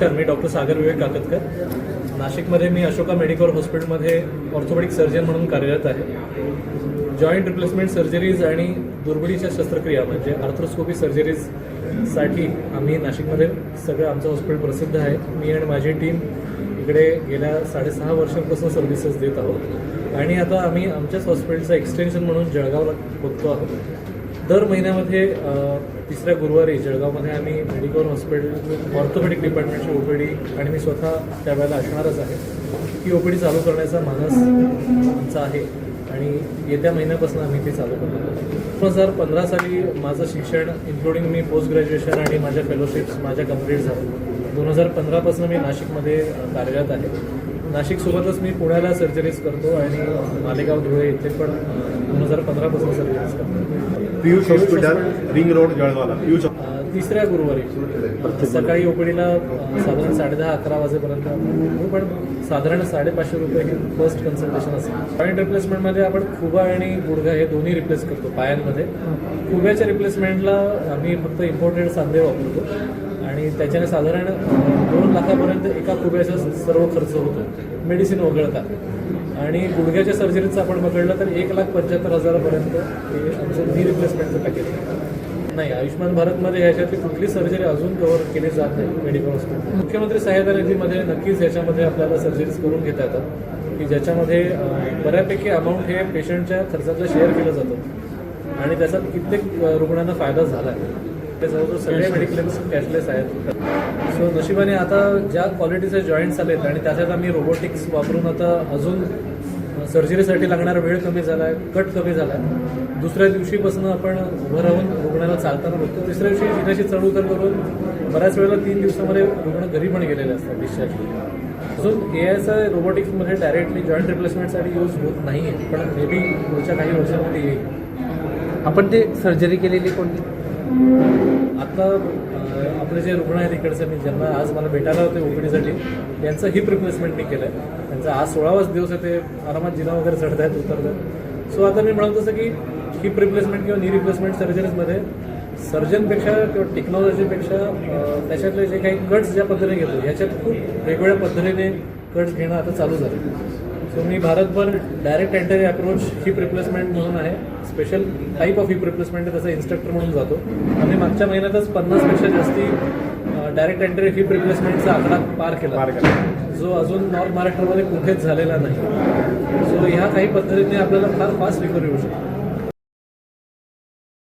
नमस्कार, मी डॉक्टर सागर विवेक काकतकर. नाशिकमध्ये मी अशोका मेडिकल हॉस्पिटलमध्ये ऑर्थोपेडिक सर्जन म्हणून कार्यरत आहे. जॉईंट रिप्लेसमेंट सर्जरीज आणि दुर्बिणीच्या शस्त्रक्रिया म्हणजे आर्थ्रोस्कोपी सर्जरीजसाठी आम्ही नाशिकमध्ये सगळं आमचं हॉस्पिटल प्रसिद्ध आहे. मी आणि माझी टीम इकडे गेल्या 6.5 वर्षांपासून सर्व्हिसेस देत आहोत आणि आता आम्ही आमच्याच हॉस्पिटलचं एक्सटेन्शन म्हणून जळगावला बघतो आहोत. दर महिन्यामध्ये तिसऱ्या गुरुवारी जळगावमध्ये आम्ही मेडिकल हॉस्पिटल ऑर्थोपेडिक डिपार्टमेंटची ओपीडी आणि मी स्वतः त्यावेळेला असणारच आहे. ही ओपीडी चालू करण्याचा मानस आमचा आहे आणि येत्या महिन्यापासून आम्ही ती चालू करणार. 2015 साली माझं शिक्षण इन्क्लुडिंग मी पोस्ट ग्रॅज्युएशन आणि माझ्या फेलोशिप्स माझ्या कंप्लीट झालं. 2015 मी नाशिकमध्ये कार्यरत आहे. नाशिकसोबतच मी पुण्याला सर्जरीज करतो आणि मालेगाव धुळे इथे पण 2015 सर्जरीज करतो. पीयूष हॉस्पिटल रिंग रोड जळगावला. पीयूष तिसऱ्या गुरुवारी सकाळी ओपीडीला साधारण 10:30-11 वाजेपर्यंत पण साधारण 550 रुपये हे फर्स्ट कन्सल्टेशन असेल. जॉईंट रिप्लेसमेंटमध्ये आपण खुबा आणि गुडघा हे दोन्ही रिप्लेस करतो पायांमध्ये. खुब्याच्या रिप्लेसमेंटला आम्ही फक्त इम्पोर्टेड सांधे वापरतो आणि त्याच्याने साधारण 2 लाखापर्यंत एका खुब्याचा सर्व खर्च होतो मेडिसिन वगळता. आणि गुडघ्याच्या सर्जरीचं आपण बघितलं तर 1,75,000पर्यंत हे आमचं नी रिप्लेसमेंटचं पॅकेज आहे. नाही, आयुष्यमान भारतमध्ये ह्याच्यातली कुठली सर्जरी अजून कव्हर केली जात नाही मेडिकल हॉस्पिटल. मुख्यमंत्री सहायता निधीमध्ये नक्कीच याच्यामध्ये आपल्याला सर्जरीज करून घेता येतात की ज्याच्यामध्ये बऱ्यापैकी अमाऊंट हे पेशंटच्या खर्चातलं शेअर केलं जातं आणि त्याचा कित्येक रुग्णांना फायदा झाला आहे. ते जवळजवळ सगळे मेडिक्लेम्स कॅशलेस आहेत. सो नशिबाने आता ज्या क्वालिटीचे जॉईंट्स आलेत आणि त्याच्यात आम्ही रोबोटिक्स वापरून आता अजून सर्जरीसाठी लागणारा वेळ कमी झाला आहे, कट कमी झाला आहे. दुसऱ्या दिवशीपासून आपण उभं राहून रुग्णाला चालताना बघतो. तिसऱ्या दिवशी जिथेशी चढ उतर करून बऱ्याच वेळेला 3 दिवसामध्ये रुग्ण घरी पण गेलेले असतात डिस्चार्ज. अजून एआयचा रोबोटिक्समध्ये डायरेक्टली जॉईंट रिप्लेसमेंटसाठी यूज होत नाही आहे, पण मे बी पुढच्या काही वर्षांमध्ये येईल. आपण ते सर्जरी केलेली कोणती आता आपले जे रुग्ण आहेत इकडचे मी ज्यांना आज मला भेटायला होते ओपीडीसाठी यांचं हिप रिप्लेसमेंट मी केलं आहे. त्यांचा आज 16वाच दिवस आहे. ते आरामात जिना वगैरे चढत आहेत, उतरत आहेत. सो आता मी म्हणत तसं की हिप रिप्लेसमेंट किंवा नी रिप्लेसमेंट सर्जरीजमध्ये सर्जनपेक्षा किंवा टेक्नॉलॉजीपेक्षा त्याच्यातले जे काही कट्स ज्या पद्धतीने घेतो ह्याच्यात खूप वेगवेगळ्या पद्धतीने कट्स घेणं आता चालू झालं. सो मी भारतभर direct entry approach heap replacement म्हणून आहे, special type of heap replacement आहे, त्याचा इन्स्ट्रक्टर म्हणून जातो. आणि मागच्या महिन्यातच 50पेक्षा जास्ती डायरेक्ट एंट्री हिप रिप्लेसमेंटचा आकडा पार केला जो अजून नॉर्थ महाराष्ट्रामध्ये कुठेच झालेला नाही. सो ह्या काही पद्धतीने आपल्याला फार फास्ट रिकव्हरी होऊ शकते.